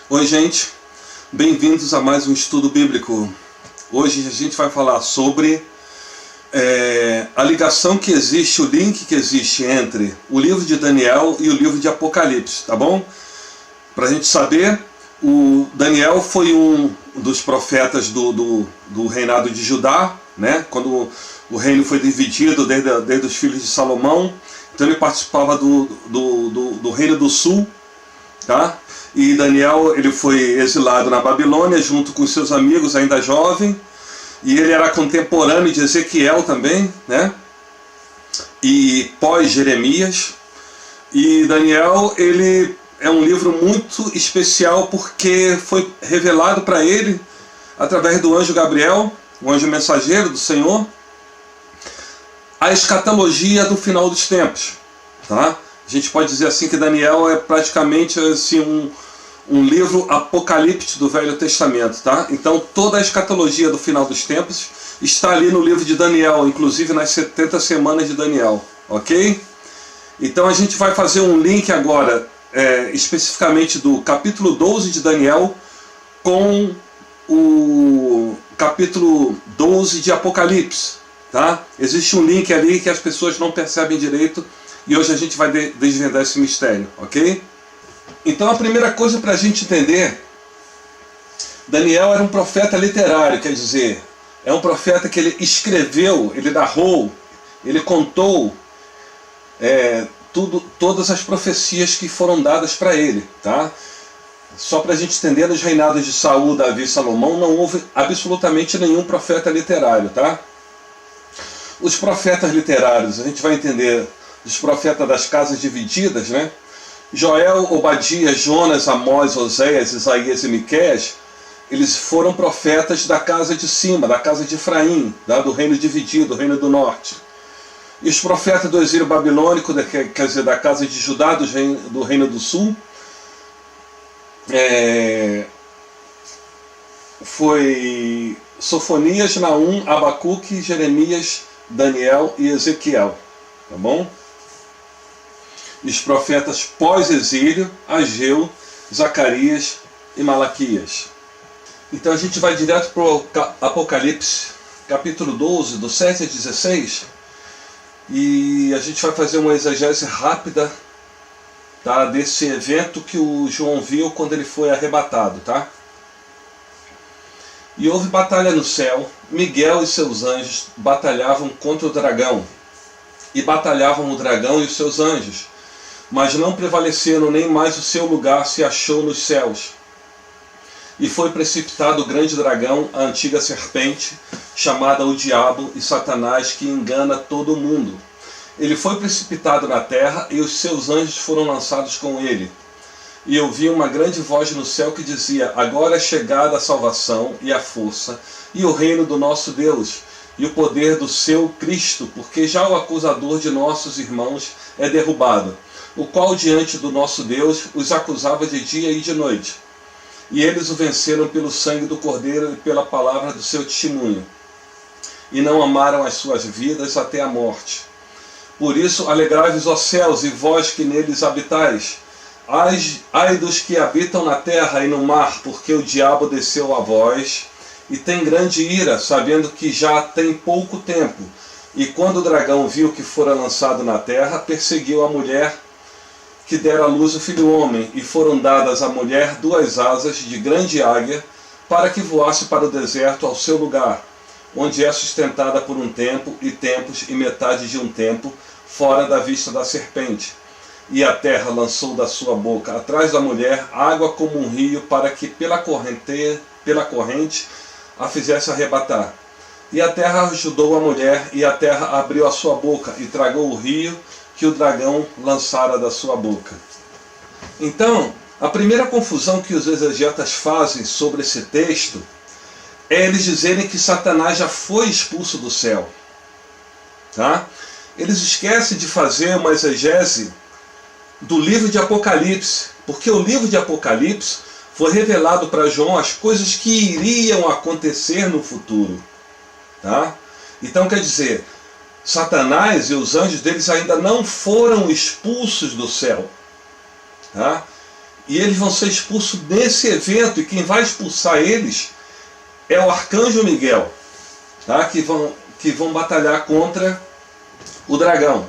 Oi, gente, bem-vindos a mais um estudo bíblico. Hoje a gente vai falar sobre a ligação que existe, o link que existe entre o livro de Daniel e o livro de Apocalipse, tá bom? Para a gente saber, o Daniel foi um dos profetas do reinado de Judá, né? Quando o reino foi dividido desde os filhos de Salomão, então ele participava do reino do sul, tá? E Daniel, ele foi exilado na Babilônia junto com seus amigos, ainda jovem, e ele era contemporâneo de Ezequiel também, né? E pós-Jeremias. E Daniel, ele é um livro muito especial porque foi revelado para ele através do anjo Gabriel, o anjo mensageiro do Senhor, a escatologia do final dos tempos, tá? A gente pode dizer assim que Daniel é praticamente assim, um livro apocalíptico do Velho Testamento, tá? Então toda a escatologia do final dos tempos está ali no livro de Daniel, inclusive nas 70 semanas de Daniel, ok? Então a gente vai fazer um link agora, especificamente do capítulo 12 de Daniel com o capítulo 12 de Apocalipse, tá? Existe um link ali que as pessoas não percebem direito e hoje a gente vai desvendar esse mistério, ok? Então a primeira coisa para a gente entender, Daniel era um profeta literário, quer dizer, é um profeta que ele escreveu, ele narrou, ele contou todas as profecias que foram dadas para ele, tá? Só para a gente entender, nos reinados de Saul, Davi e Salomão não houve absolutamente nenhum profeta literário, tá? Os profetas literários, a gente vai entender os profetas das casas divididas, né? Joel, Obadias, Jonas, Amós, Oséias, Isaías e Miqueias, eles foram profetas da casa de cima, da casa de Efraim, do reino dividido, do reino do norte. E os profetas do exílio babilônico, quer dizer, da casa de Judá, do reino do sul, foi Sofonias, Naum, Abacuque, Jeremias, Daniel e Ezequiel, tá bom? E os profetas pós-exílio, Ageu, Zacarias e Malaquias. Então a gente vai direto para o Apocalipse, capítulo 12, do 7 a 16, e a gente vai fazer uma exegese rápida, tá, desse evento que o João viu quando ele foi arrebatado, tá? E houve batalha no céu, Miguel e seus anjos batalhavam contra o dragão, e batalhavam o dragão e os seus anjos, mas não prevaleceram, nem mais o seu lugar se achou nos céus. E foi precipitado o grande dragão, a antiga serpente, chamada o Diabo e Satanás, que engana todo o mundo. Ele foi precipitado na terra e os seus anjos foram lançados com ele. E eu vi uma grande voz no céu que dizia: agora é chegada a salvação e a força e o reino do nosso Deus e o poder do seu Cristo, porque já o acusador de nossos irmãos é derrubado, o qual diante do nosso Deus os acusava de dia e de noite. E eles o venceram pelo sangue do Cordeiro e pela palavra do seu testemunho, e não amaram as suas vidas até a morte. Por isso alegrai-vos, ó céus, e vós que neles habitais. Ai dos que habitam na terra e no mar, porque o diabo desceu a vós, e tem grande ira, sabendo que já tem pouco tempo. E quando o dragão viu que fora lançado na terra, perseguiu a mulher que dera à luz o filho homem, e foram dadas à mulher 2 asas de grande águia, para que voasse para o deserto ao seu lugar, onde é sustentada por um tempo, e tempos, e metade de um tempo, fora da vista da serpente. E a terra lançou da sua boca, atrás da mulher, água como um rio, para que pela corrente a fizesse arrebatar. E a terra ajudou a mulher, e a terra abriu a sua boca, e tragou o rio que o dragão lançara da sua boca. Então, a primeira confusão que os exegetas fazem sobre esse texto é eles dizerem que Satanás já foi expulso do céu, tá? Eles esquecem de fazer uma exegese do livro de Apocalipse, porque o livro de Apocalipse foi revelado para João as coisas que iriam acontecer no futuro, tá? Então quer dizer, Satanás e os anjos deles ainda não foram expulsos do céu, tá? E eles vão ser expulsos nesse evento, e quem vai expulsar eles é o arcanjo Miguel, tá? que vão batalhar contra o dragão.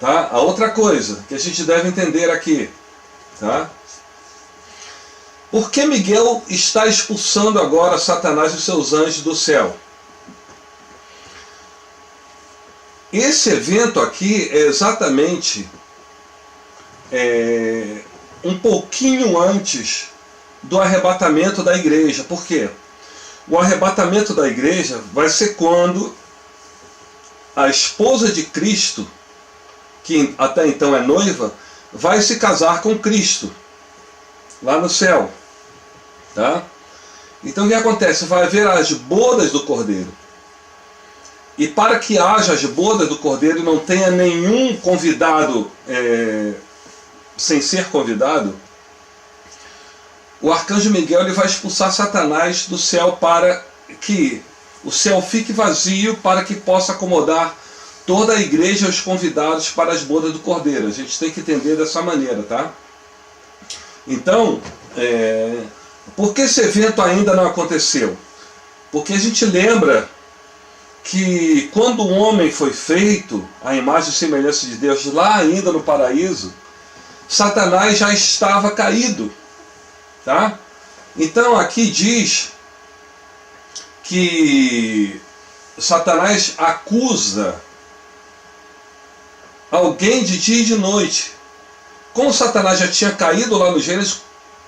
Tá? A outra coisa que a gente deve entender aqui, tá? Por que Miguel está expulsando agora Satanás e seus anjos do céu? Esse evento aqui é exatamente um pouquinho antes do arrebatamento da igreja. Por quê? O arrebatamento da igreja vai ser quando a esposa de Cristo, que até então é noiva, vai se casar com Cristo lá no céu, tá? Então o que acontece? Vai haver as bodas do Cordeiro, e para que haja as bodas do Cordeiro e não tenha nenhum convidado sem ser convidado, o arcanjo Miguel ele vai expulsar Satanás do céu para que o céu fique vazio, para que possa acomodar toda a igreja e os convidados para as bodas do Cordeiro. A gente tem que entender dessa maneira, tá? Então, por que esse evento ainda não aconteceu? Porque a gente lembra que quando o homem foi feito, à imagem e semelhança de Deus, lá ainda no paraíso, Satanás já estava caído, tá? Então aqui diz que Satanás acusa alguém de dia e de noite. Como Satanás já tinha caído lá no Gênesis,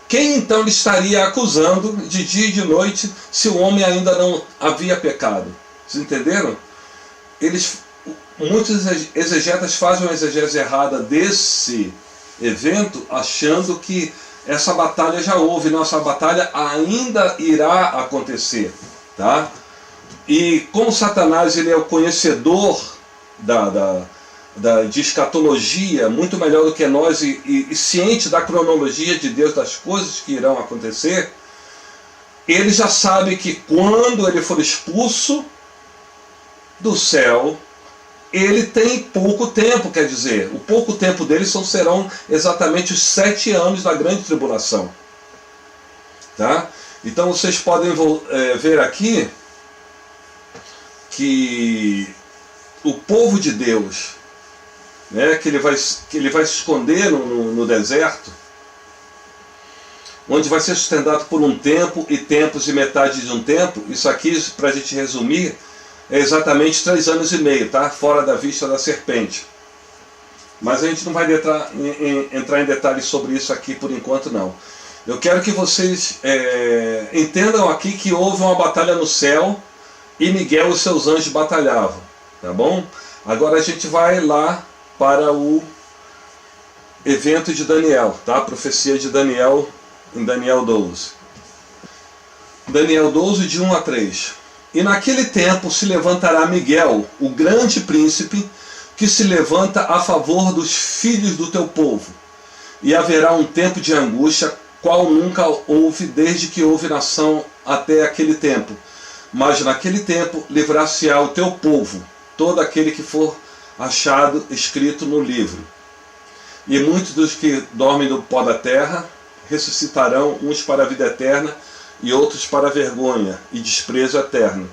quem então ele estaria acusando de dia e de noite se o homem ainda não havia pecado? Vocês entenderam? Muitos exegetas fazem uma exegese errada desse evento, achando que essa batalha já houve. Não, essa batalha ainda irá acontecer, tá? E como Satanás ele é o conhecedor de escatologia, muito melhor do que nós, e ciente da cronologia de Deus, das coisas que irão acontecer, ele já sabe que quando ele for expulso do céu, ele tem pouco tempo, quer dizer, o pouco tempo dele serão exatamente os 7 anos da grande tribulação. Tá? Então vocês podem ver aqui que o povo de Deus, né, que ele vai se esconder no deserto, onde vai ser sustentado por um tempo e tempos e metade de um tempo. Isso aqui, para a gente resumir, é exatamente 3 anos e meio, tá? Fora da vista da serpente. Mas a gente não vai entrar em detalhes sobre isso aqui por enquanto, não. Eu quero que vocês entendam aqui que houve uma batalha no céu e Miguel e seus anjos batalhavam, tá bom? Agora a gente vai lá para o evento de Daniel, tá? A profecia de Daniel, em Daniel 12. Daniel 12, de 1 a 3. E naquele tempo se levantará Miguel, o grande príncipe, que se levanta a favor dos filhos do teu povo. E haverá um tempo de angústia, qual nunca houve desde que houve nação até aquele tempo. Mas naquele tempo livrar-se-á o teu povo, todo aquele que for achado escrito no livro. E muitos dos que dormem no pó da terra ressuscitarão, uns para a vida eterna e outros para a vergonha e desprezo eterno.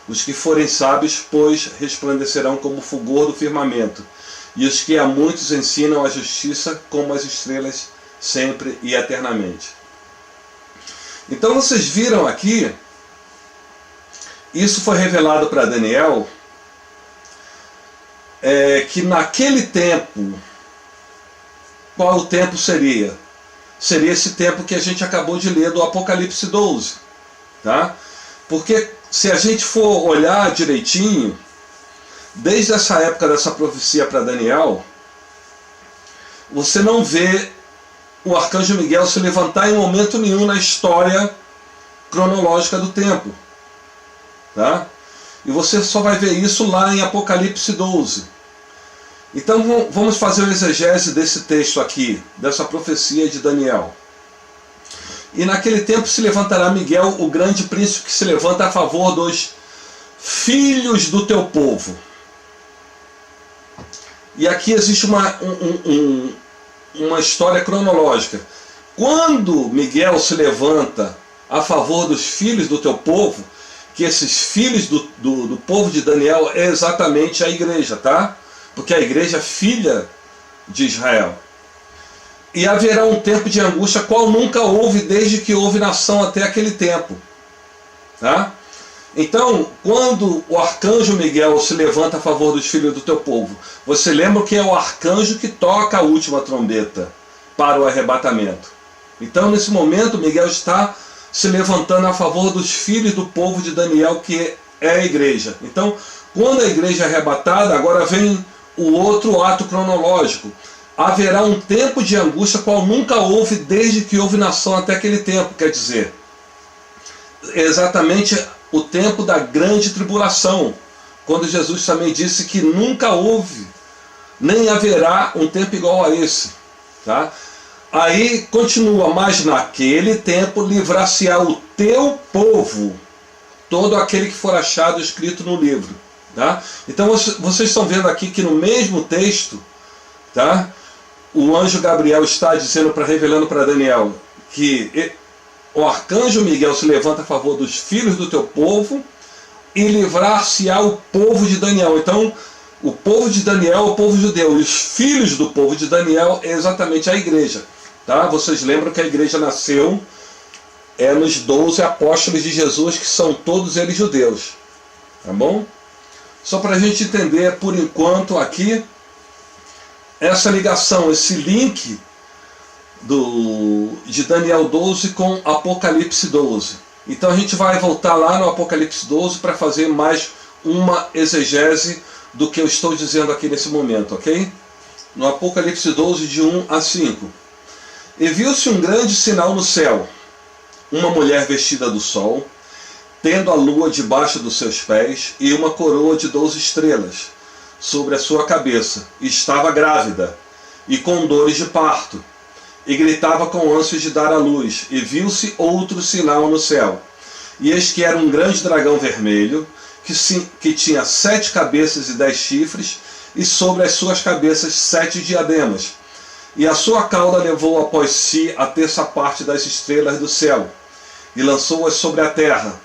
Os que forem sábios, pois, resplandecerão como o fulgor do firmamento, e os que a muitos ensinam a justiça como as estrelas, sempre e eternamente. Então vocês viram aqui, isso foi revelado para Daniel, que naquele tempo, qual o tempo seria? Seria esse tempo que a gente acabou de ler do Apocalipse 12. Tá? Porque se a gente for olhar direitinho, desde essa época dessa profecia para Daniel, você não vê o arcanjo Miguel se levantar em momento nenhum na história cronológica do tempo. Tá? E você só vai ver isso lá em Apocalipse 12. Então vamos fazer uma exegese desse texto aqui, dessa profecia de Daniel. E naquele tempo se levantará Miguel, o grande príncipe que se levanta a favor dos filhos do teu povo. E aqui existe uma história cronológica. quando Miguel se levanta a favor dos filhos do teu povo, que esses filhos do povo de Daniel é exatamente a igreja, tá? Porque a igreja é filha de Israel. E haverá um tempo de angústia qual nunca houve desde que houve nação até aquele tempo, tá? Então, quando o arcanjo Miguel se levanta a favor dos filhos do teu povo, você lembra que é o arcanjo que toca a última trombeta para o arrebatamento. Então, nesse momento, Miguel está se levantando a favor dos filhos do povo de Daniel, que é a igreja. Então, quando a igreja é arrebatada, agora vem o outro ato cronológico. Haverá um tempo de angústia qual nunca houve desde que houve nação até aquele tempo, quer dizer, exatamente o tempo da grande tribulação, quando Jesus também disse que nunca houve, nem haverá um tempo igual a esse, tá? Aí continua, mas naquele tempo livrar-se-á o teu povo, todo aquele que for achado escrito no livro, tá? Então vocês estão vendo aqui que no mesmo texto, tá? O anjo Gabriel está dizendo, revelando para Daniel, que o arcanjo Miguel se levanta a favor dos filhos do teu povo e livrar-se-á o povo de Daniel. Então, o povo de Daniel é o povo judeu, e os filhos do povo de Daniel é exatamente a igreja. Tá? Vocês lembram que a igreja nasceu nos 12 apóstolos de Jesus, que são todos eles judeus. Tá bom? Só para a gente entender, por enquanto, aqui, essa ligação, esse link de Daniel 12 com Apocalipse 12. Então a gente vai voltar lá no Apocalipse 12 para fazer mais uma exegese do que eu estou dizendo aqui nesse momento, ok? No Apocalipse 12, de 1 a 5. E viu-se um grande sinal no céu, uma mulher vestida do sol, tendo a lua debaixo dos seus pés e uma coroa de 12 estrelas sobre a sua cabeça. E estava grávida e com dores de parto, e gritava com ânsias de dar à luz. E viu-se outro sinal no céu, e eis que era um grande dragão vermelho, que tinha 7 cabeças e 10 chifres, e sobre as suas cabeças 7 diademas. E a sua cauda levou após si a terça parte das estrelas do céu, e lançou-as sobre a terra.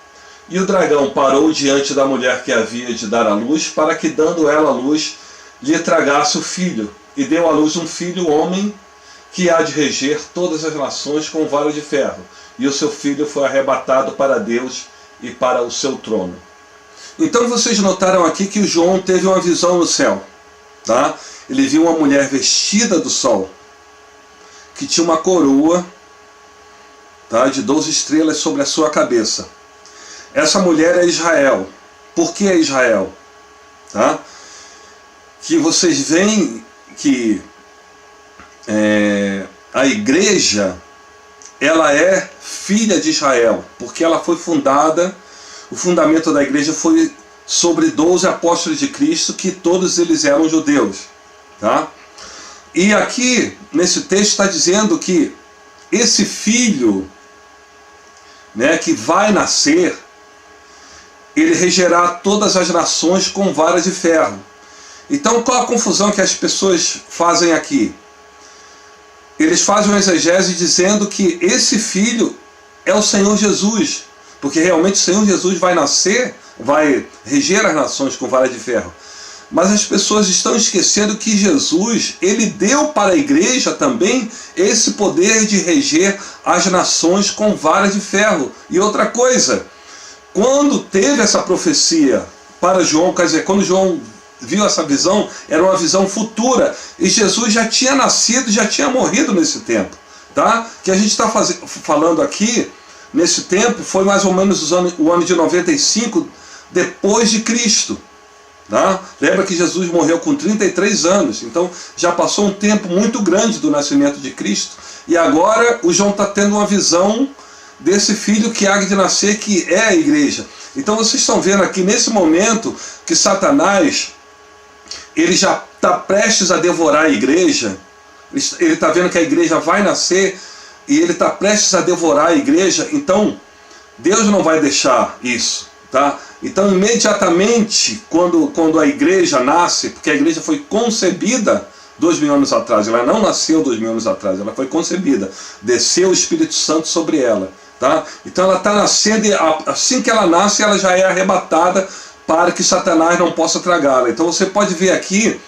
E o dragão parou diante da mulher que havia de dar à luz, para que, dando ela à luz, lhe tragasse o filho. E deu à luz um filho, homem, que há de reger todas as nações com vara de ferro. E o seu filho foi arrebatado para Deus e para o seu trono. Então vocês notaram aqui que o João teve uma visão no céu, tá? Ele viu uma mulher vestida do sol, que tinha uma coroa, tá, de 12 estrelas sobre a sua cabeça. Essa mulher é Israel. Por que é Israel? Tá? Que vocês veem que a igreja, ela é filha de Israel, porque ela foi fundada, o fundamento da igreja foi sobre 12 apóstolos de Cristo, que todos eles eram judeus. Tá? E aqui, nesse texto, está dizendo que esse filho, né, que vai nascer, ele regerá todas as nações com vara de ferro. Então, qual a confusão que as pessoas fazem aqui? Eles fazem uma exegese dizendo que esse filho é o Senhor Jesus, porque realmente o Senhor Jesus vai nascer, vai reger as nações com vara de ferro. Mas as pessoas estão esquecendo que Jesus, ele deu para a igreja também esse poder de reger as nações com vara de ferro. E outra coisa, quando teve essa profecia para João, quer dizer, quando João viu essa visão, era uma visão futura, e Jesus já tinha nascido, já tinha morrido nesse tempo, tá? Que a gente está falando aqui, nesse tempo, foi mais ou menos o ano de 95 depois de Cristo, tá? Lembra que Jesus morreu com 33 anos, então já passou um tempo muito grande do nascimento de Cristo, e agora o João está tendo uma visão desse filho que há de nascer, que é a igreja. Então vocês estão vendo aqui nesse momento que Satanás, ele já está prestes a devorar a igreja. Ele está vendo que a igreja vai nascer e ele está prestes a devorar a igreja. Então Deus não vai deixar isso, tá? Então imediatamente quando a igreja nasce, porque a igreja foi concebida, 2.000 anos atrás. Ela não nasceu 2.000 anos atrás, ela foi concebida. Desceu o Espírito Santo sobre ela. Tá? Então ela está nascendo e assim que ela nasce, ela já é arrebatada para que Satanás não possa tragá-la. Então você pode ver aqui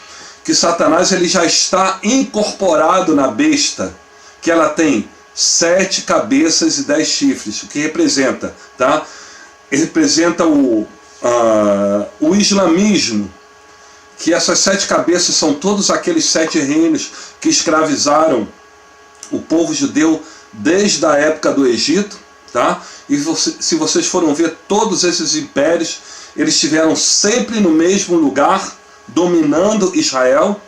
que Satanás ele já está incorporado na besta, que ela tem 7 cabeças e 10 chifres, o que representa, tá? Representa o islamismo, que essas 7 cabeças são todos aqueles 7 reinos que escravizaram o povo judeu desde a época do Egito, tá? E se vocês foram ver todos esses impérios, eles estiveram sempre no mesmo lugar, dominando Israel,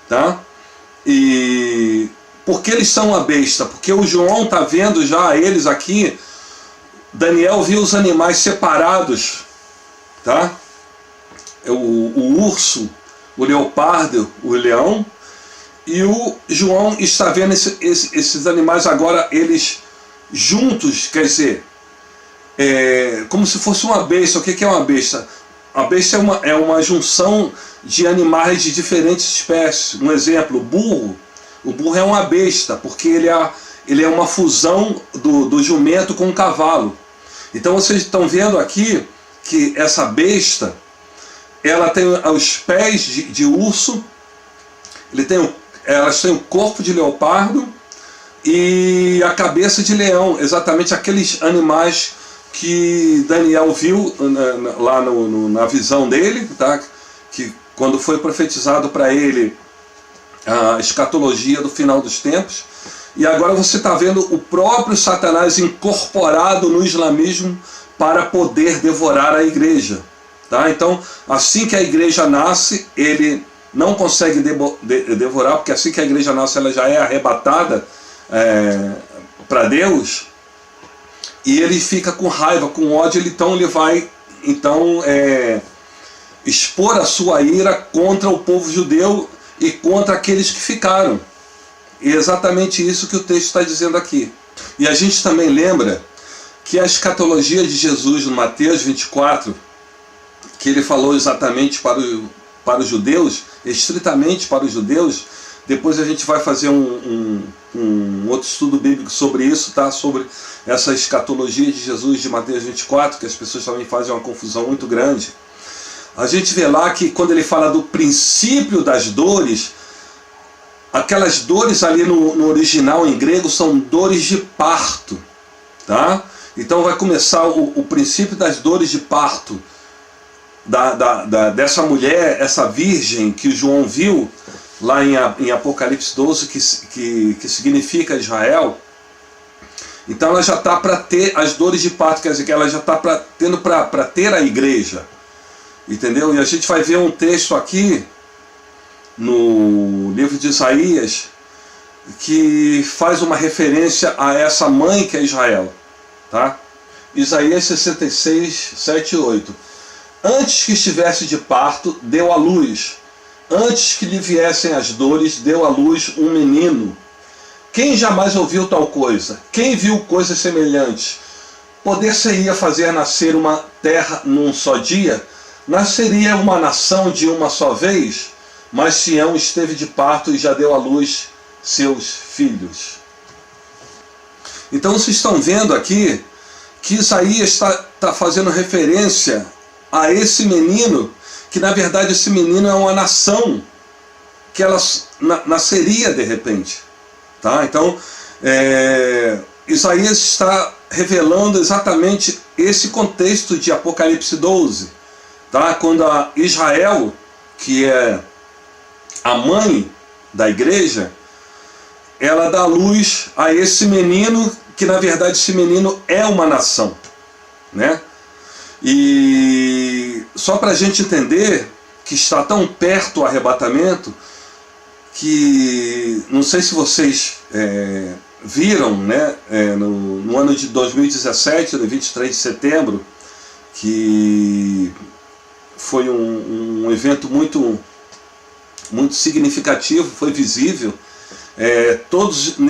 tá? E por que eles são a besta? Porque o João está vendo já eles aqui. Daniel viu os animais separados, tá? O urso, o leopardo, o leão, e o João está vendo esses animais agora, eles juntos, quer dizer, como se fosse uma besta. O que é uma besta? A besta é uma junção de animais de diferentes espécies. Um exemplo, o burro. O burro é uma besta, porque ele é uma fusão do jumento com o cavalo. Então vocês estão vendo aqui que essa besta, ela tem os pés de urso, elas têm o corpo de leopardo e a cabeça de leão, exatamente aqueles animais que Daniel viu lá na visão dele, tá? Que quando foi profetizado para ele a escatologia do final dos tempos. E agora você está vendo o próprio Satanás incorporado no islamismo para poder devorar a igreja. Tá? Então, assim que a igreja nasce, ele não consegue devorar, porque assim que a igreja nasce, ela já é arrebatada para Deus, e ele fica com raiva, com ódio, então ele vai expor a sua ira contra o povo judeu e contra aqueles que ficaram. E é exatamente isso que o texto está dizendo aqui. E a gente também lembra que a escatologia de Jesus no Mateus 24, que ele falou exatamente para os judeus, estritamente para os judeus. Depois a gente vai fazer um outro estudo bíblico sobre isso, tá? Sobre essa escatologia de Jesus de Mateus 24, que as pessoas também fazem uma confusão muito grande. A gente vê lá que quando ele fala do princípio das dores, aquelas dores ali no original em grego são dores de parto, tá? Então vai começar o princípio das dores de parto dessa mulher, essa virgem que o João viu lá em Apocalipse 12, que significa Israel. Então ela já está para ter as dores de parto, quer dizer que ela já está tendo para ter a igreja, entendeu? E a gente vai ver um texto aqui no livro de Isaías que faz uma referência a essa mãe que é Israel, tá? Isaías 66, 7 e 8. Antes que estivesse de parto, deu à luz. Antes que lhe viessem as dores, deu à luz um menino. Quem jamais ouviu tal coisa? Quem viu coisas semelhantes? Poder-se-ia fazer nascer uma terra num só dia? Nasceria uma nação de uma só vez? Mas Sião esteve de parto e já deu à luz seus filhos. Então vocês estão vendo aqui que Isaías está fazendo referência a esse menino, que na verdade esse menino é uma nação que ela nasceria de repente, tá? Então Isaías está revelando exatamente esse contexto de Apocalipse 12, tá? Quando a Israel, que é a mãe da igreja, ela dá luz a esse menino, que na verdade esse menino é uma nação, né? E só para a gente entender que está tão perto o arrebatamento, que não sei se vocês viram, né, no ano de 2017, no 23 de setembro, que foi um evento muito significativo, foi visível.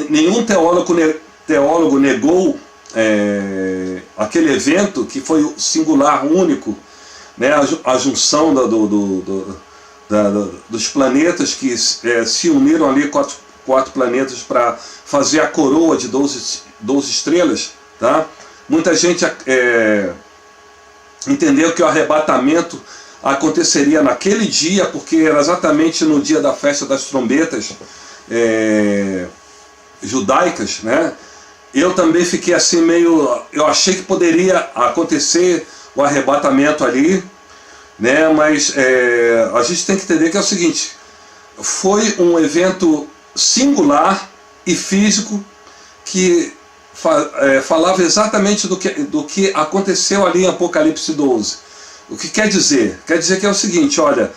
Nenhum teólogo negou aquele evento, que foi singular, único, né? A junção dos planetas que se uniram ali, quatro planetas, para fazer a coroa de 12 estrelas, tá? Muita gente entendeu que o arrebatamento aconteceria naquele dia, porque era exatamente no dia da festa das trombetas judaicas, né? Eu também fiquei assim eu achei que poderia acontecer o arrebatamento ali, né? Mas a gente tem que entender que é o seguinte: foi um evento singular e físico que falava exatamente do que aconteceu ali em Apocalipse 12. O que quer dizer? Quer dizer que é o seguinte: olha,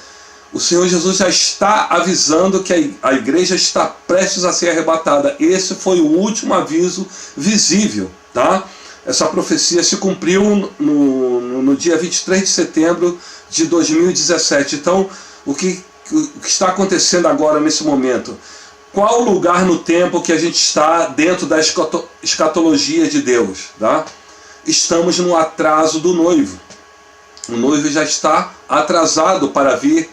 o Senhor Jesus já está avisando que a igreja está prestes a ser arrebatada. Esse foi o último aviso visível, tá? Essa profecia se cumpriu no dia 23 de setembro de 2017. Então, o que está acontecendo agora nesse momento? Qual o lugar no tempo que a gente está dentro da escatologia de Deus? Tá? Estamos no atraso do noivo. O noivo já está atrasado para vir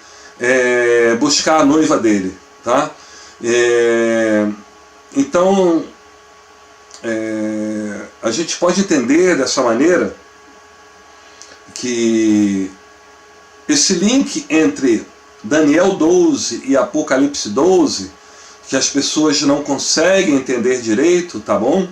buscar a noiva dele. Tá? Então, a gente pode entender dessa maneira que esse link entre Daniel 12 e Apocalipse 12, que as pessoas não conseguem entender direito, tá bom?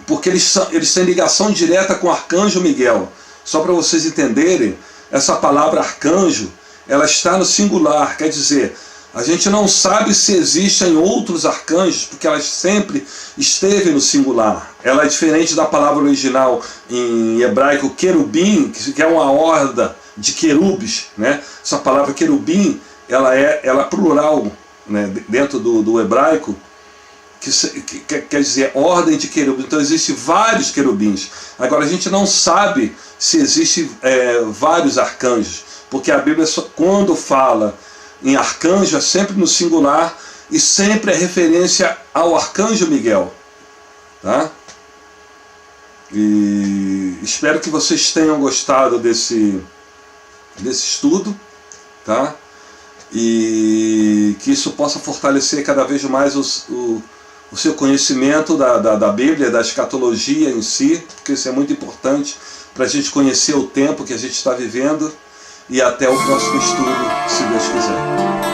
Porque eles têm ligação direta com o arcanjo Miguel. Só para vocês entenderem, essa palavra arcanjo, ela está no singular, quer dizer, a gente não sabe se existem outros arcanjos, porque ela sempre esteve no singular. Ela é diferente da palavra original em hebraico querubim, que é uma horda de querubes, né? Essa palavra querubim, ela é plural, né? Dentro do hebraico, que quer dizer ordem de querubins. Então existem vários querubins. Agora a gente não sabe se existem vários arcanjos, porque a Bíblia, quando fala em arcanjo, é sempre no singular e sempre é referência ao arcanjo Miguel, tá? E espero que vocês tenham gostado desse estudo, tá? E que isso possa fortalecer cada vez mais o seu conhecimento da Bíblia, da escatologia em si, porque isso é muito importante para a gente conhecer o tempo que a gente está vivendo. E até o próximo estudo, se Deus quiser.